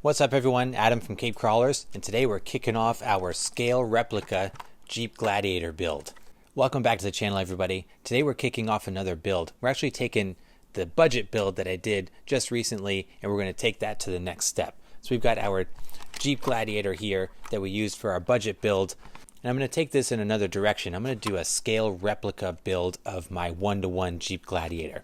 What's up everyone, Adam from Cape Crawlers, and today we're kicking off our scale replica Jeep Gladiator build. Welcome back to the channel everybody. Today we're kicking off another build. We're actually taking the budget build that I did just recently and we're going to take that to the next step. So we've got our Jeep Gladiator here that we used for our budget build, and I'm going to take this in another direction. I'm going to do a scale replica build of my 1-to-1 Jeep Gladiator.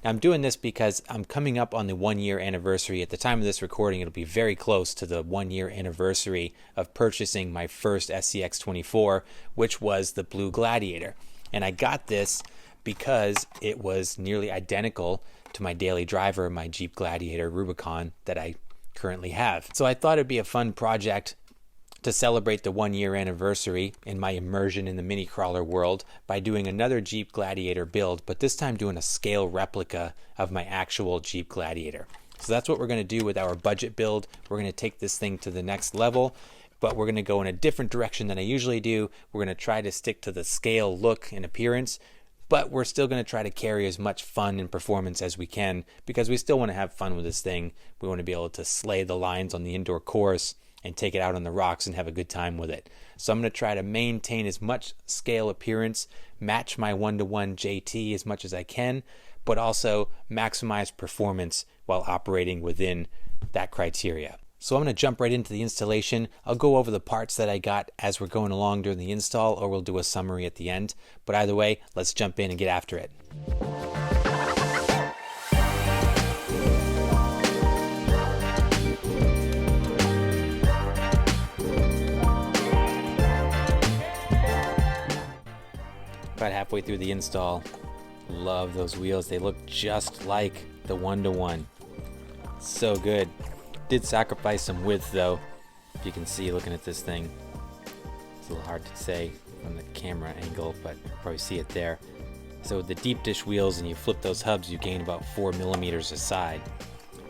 I'm doing this because I'm coming up on the 1-year anniversary. At the time of this recording, it'll be very close to the 1-year anniversary of purchasing my first SCX24, which was the blue Gladiator. And I got this because it was nearly identical to my daily driver, my Jeep Gladiator Rubicon that I currently have. So I thought it'd be a fun project to celebrate the 1-year anniversary in my immersion in the mini crawler world by doing another Jeep Gladiator build, but this time doing a scale replica of my actual Jeep Gladiator. So that's what we're going to do with our budget build. We're going to take this thing to the next level, but we're going to go in a different direction than I usually do. We're going to try to stick to the scale look and appearance, but we're still going to try to carry as much fun and performance as we can because we still want to have fun with this thing. We want to be able to slay the lines on the indoor course and take it out on the rocks and have a good time with it. So I'm going to try to maintain as much scale appearance, match my 1-to-1 JT as much as I can, but also maximize performance while operating within that criteria. So I'm going to jump right into the installation. I'll go over the parts that I got as we're going along during the install, or we'll do a summary at the end. But either way, let's jump in and get after it. About halfway through the install. Love those wheels. They look just like the 1-to-1. So good. Did sacrifice some width though. If you can see looking at this thing. It's a little hard to say from the camera angle, but you probably see it there. So with the deep dish wheels and you flip those hubs, you gain about 4 millimeters a side.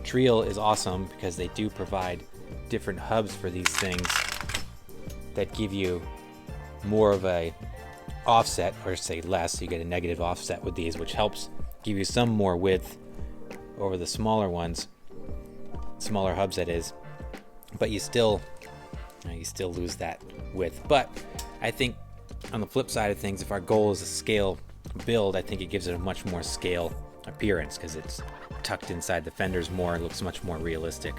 Trial is awesome because they do provide different hubs for these things that give you more of a offset, or say less, so you get a negative offset with these, which helps give you some more width over the smaller ones, smaller hubs that is, but you still lose that width. But I think on the flip side of things, if our goal is a scale build, I think it gives it a much more scale appearance because it's tucked inside the fenders more. It looks much more realistic,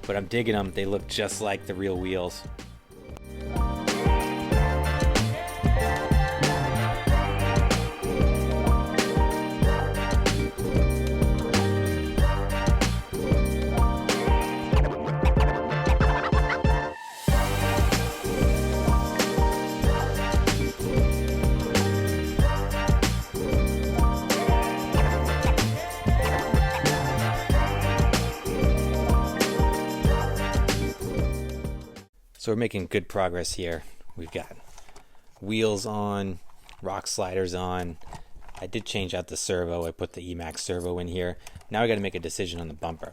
but I'm digging them. They look just like the real wheels. So we're making good progress here. We've got wheels on, rock sliders on. I did change out the servo. I put the Emax servo in here. Now I got to make a decision on the bumper.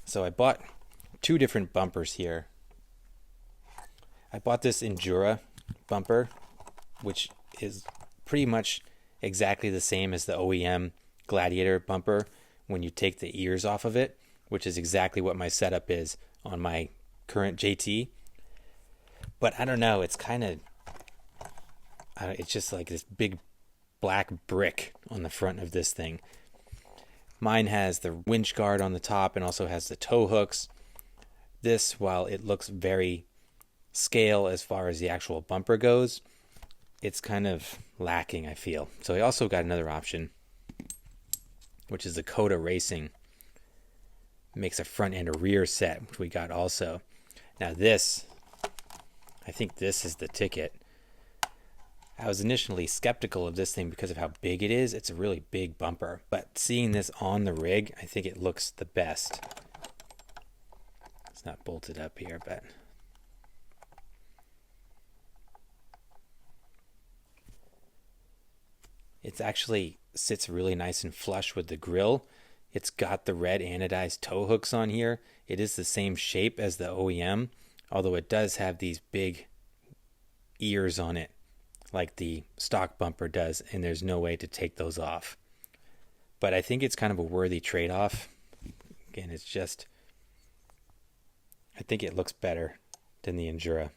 So I bought 2 different bumpers here. I bought this Endura bumper, which is pretty much exactly the same as the OEM Gladiator bumper when you take the ears off of it, which is exactly what my setup is on my current JT. But I don't know, it's it's just like this big black brick on the front of this thing. Mine has the winch guard on the top and also has the tow hooks. This, while it looks very scale as far as the actual bumper goes, it's kind of lacking, I feel. So I also got another option, which is the Coda Racing. It makes a front and a rear set, which we got also. Now this, I think this is the ticket. I was initially skeptical of this thing because of how big it is. It's a really big bumper, but seeing this on the rig, I think it looks the best. It's not bolted up here, but it actually sits really nice and flush with the grill. It's got the red anodized tow hooks on here. It is the same shape as the OEM, although it does have these big ears on it like the stock bumper does, and there's no way to take those off. But I think it's kind of a worthy trade-off. Again, it's just I think it looks better than the Endura.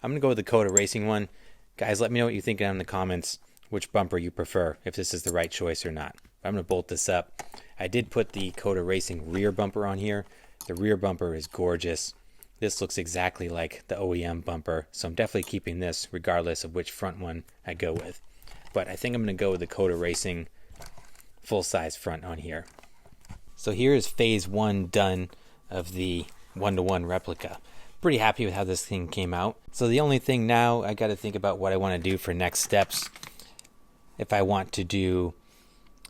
I'm going to go with the Coda Racing one. Guys, let me know what you think down in the comments, which bumper you prefer, if this is the right choice or not. I'm going to bolt this up. I did put the Coda Racing rear bumper on here. The rear bumper is gorgeous. This looks exactly like the OEM bumper, so I'm definitely keeping this regardless of which front one I go with. But I think I'm going to go with the Coda Racing full-size front on here. So here is phase 1 done of the 1-to-1 replica. Pretty happy with how this thing came out. So the only thing now, I got to think about what I want to do for next steps. If I want to do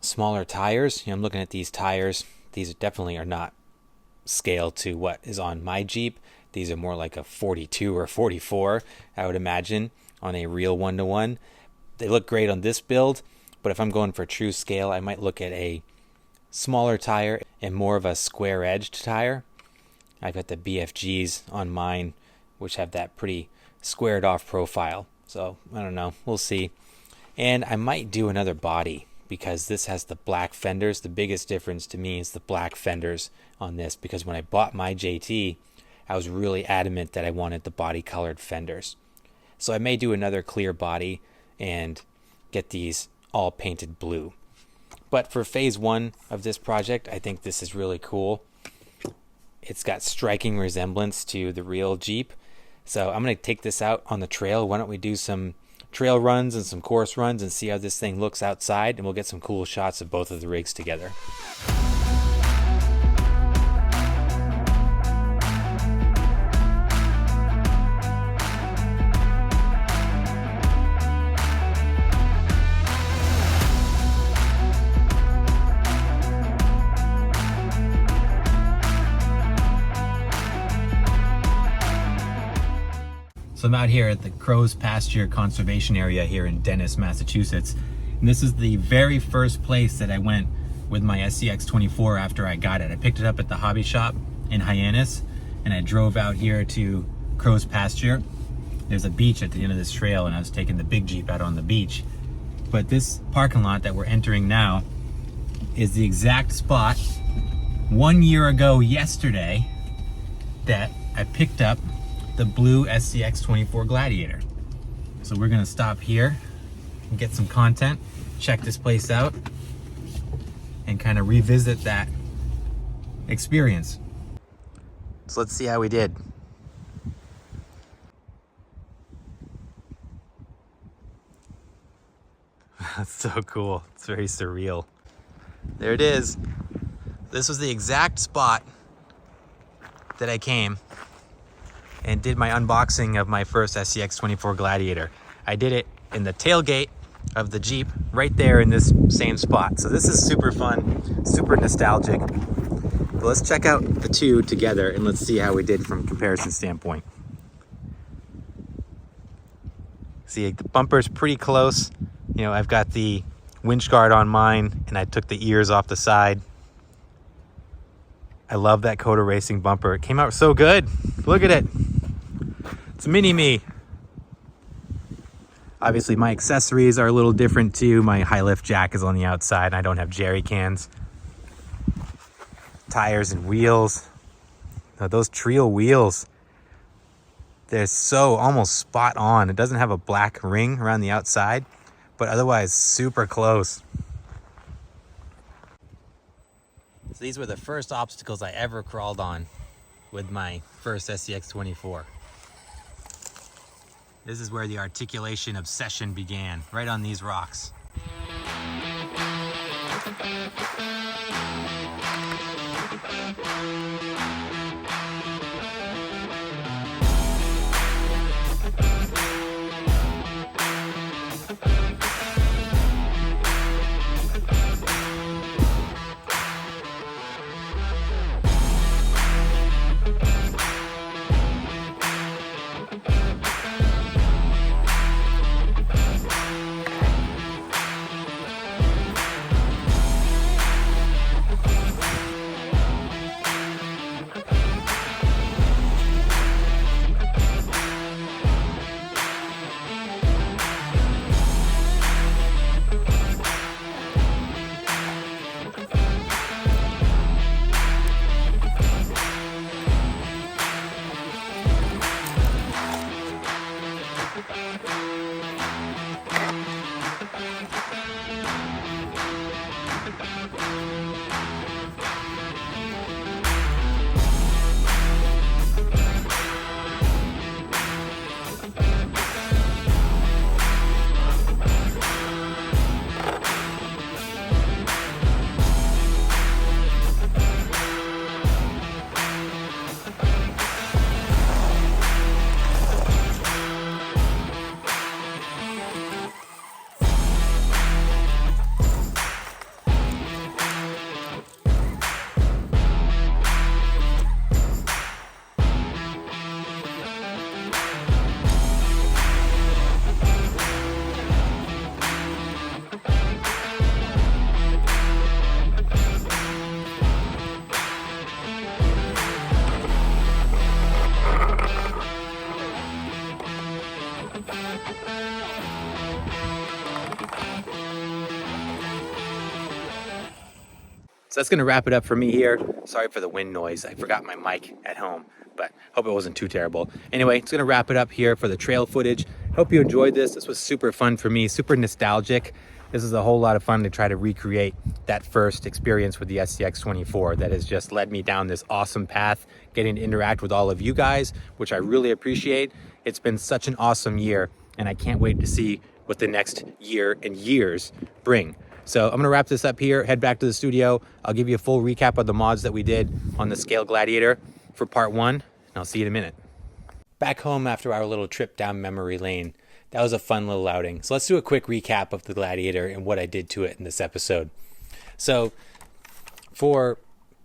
smaller tires, I'm looking at these tires. These definitely are not scaled to what is on my Jeep. These are more like a 42 or 44, I would imagine, on a real 1-to-1. They look great on this build, but if I'm going for true scale, I might look at a smaller tire and more of a square-edged tire. I've got the BFGs on mine, which have that pretty squared off profile. So, I don't know. We'll see. And I might do another body because this has the black fenders. The biggest difference to me is the black fenders on this, because when I bought my JT, I was really adamant that I wanted the body colored fenders. So I may do another clear body and get these all painted blue. But for phase 1 of this project, I think this is really cool. It's got striking resemblance to the real Jeep. So I'm going to take this out on the trail. Why don't we do some trail runs and some course runs and see how this thing looks outside, and we'll get some cool shots of both of the rigs together. So I'm out here at the Crow's Pasture Conservation Area here in Dennis, Massachusetts. And this is the very first place that I went with my SCX24 after I got it. I picked it up at the hobby shop in Hyannis, and I drove out here to Crow's Pasture. There's a beach at the end of this trail, and I was taking the big Jeep out on the beach. But this parking lot that we're entering now is the exact spot 1 year ago yesterday that I picked up the blue SCX24 Gladiator. So we're gonna stop here and get some content, check this place out, and kind of revisit that experience. So let's see how we did. That's so cool. It's very surreal. There it is. This was the exact spot that I came and did my unboxing of my first SCX24 Gladiator. I did it in the tailgate of the Jeep, right there in this same spot. So this is super fun, super nostalgic. But let's check out the two together and let's see how we did from a comparison standpoint. See, the bumper's pretty close. You know, I've got the winch guard on mine and I took the ears off the side. I love that Coda Racing bumper. It came out so good. Look at it. It's mini-me. Obviously, my accessories are a little different too. My high lift jack is on the outside. And I don't have jerry cans. Tires and wheels. Now, those Trio wheels, they're so almost spot on. It doesn't have a black ring around the outside, but otherwise super close. So these were the first obstacles I ever crawled on with my first SCX24. This is where the articulation obsession began, right on these rocks. So that's going to wrap it up for me here. Sorry for the wind noise. I forgot my mic at home, but hope it wasn't too terrible. Anyway, it's going to wrap it up here for the trail footage. Hope you enjoyed this. This was super fun for me, super nostalgic. This is a whole lot of fun to try to recreate that first experience with the SCX24 that has just led me down this awesome path, getting to interact with all of you guys, which I really appreciate. It's been such an awesome year, and I can't wait to see what the next year and years bring. So I'm going to wrap this up here, head back to the studio. I'll give you a full recap of the mods that we did on the Scale Gladiator for part 1, and I'll see you in a minute. Back home after our little trip down memory lane. That was a fun little outing. So let's do a quick recap of the Gladiator and what I did to it in this episode. So for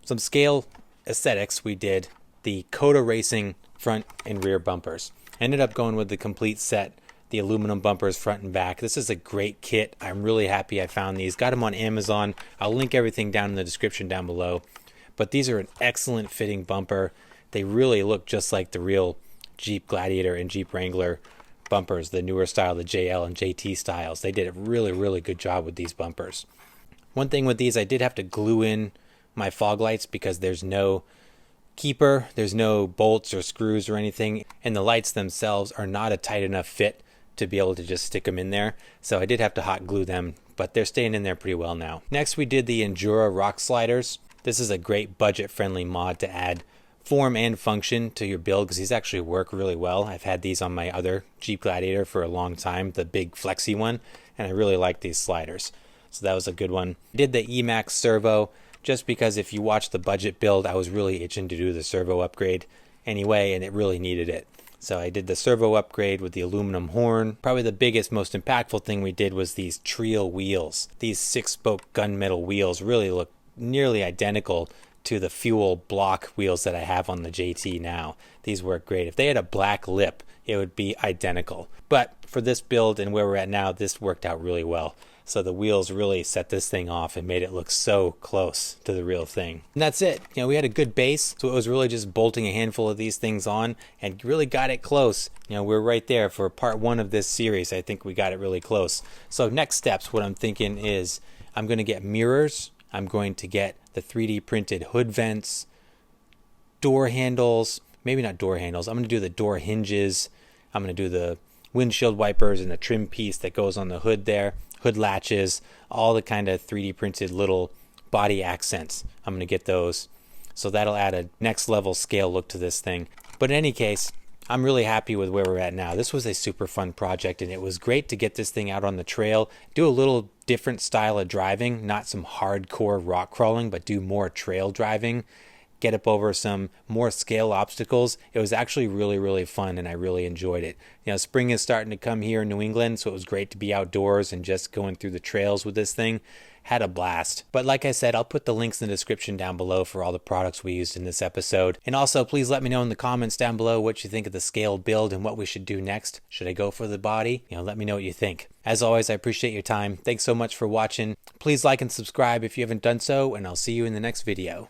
some scale aesthetics, we did the Coda Racing front and rear bumpers. Ended up going with the complete set, the aluminum bumpers front and back. This is a great kit. I'm really happy I found these. Got them on Amazon. I'll link everything down in the description down below. But these are an excellent fitting bumper. They really look just like the real Jeep Gladiator and Jeep Wrangler bumpers, the newer style, the JL and JT styles. They did a really, really good job with these bumpers. One thing with these, I did have to glue in my fog lights because there's no keeper, there's no bolts or screws or anything, and the lights themselves are not a tight enough fit to be able to just stick them in there. So I did have to hot glue them, but they're staying in there pretty well now. Next, we did the Endura rock sliders. This is a great budget-friendly mod to add form and function to your build because these actually work really well. I've had these on my other Jeep Gladiator for a long time, the big flexi one, and I really like these sliders. So that was a good one. I did the Emax servo just because if you watch the budget build, I was really itching to do the servo upgrade anyway, and it really needed it. So I did the servo upgrade with the aluminum horn. Probably the biggest, most impactful thing we did was these Trio wheels. These 6-spoke gunmetal wheels really look nearly identical to the fuel block wheels that I have on the JT now. These work great. If they had a black lip, it would be identical. But for this build and where we're at now, this worked out really well. So the wheels really set this thing off and made it look so close to the real thing. And that's it. You know, we had a good base, so it was really just bolting a handful of these things on and really got it close. You know, we're right there for part 1 of this series. I think we got it really close. So next steps, what I'm thinking is I'm going to get mirrors. I'm going to get the 3D printed hood vents, door handles, maybe not door handles. I'm going to do the door hinges. I'm going to do the windshield wipers and the trim piece that goes on the hood there. Hood latches, all the kind of 3D printed little body accents. I'm going to get those. So that'll add a next level scale look to this thing. But in any case, I'm really happy with where we're at now. This was a super fun project, and it was great to get this thing out on the trail, do a little different style of driving, not some hardcore rock crawling, but do more trail driving, get up over some more scale obstacles. It was actually really, really fun, and I really enjoyed it. You know, spring is starting to come here in New England, so it was great to be outdoors and just going through the trails with this thing. Had a blast. But like I said, I'll put the links in the description down below for all the products we used in this episode. And also, please let me know in the comments down below what you think of the scale build and what we should do next. Should I go for the body? You know, let me know what you think. As always, I appreciate your time. Thanks so much for watching. Please like and subscribe if you haven't done so, and I'll see you in the next video.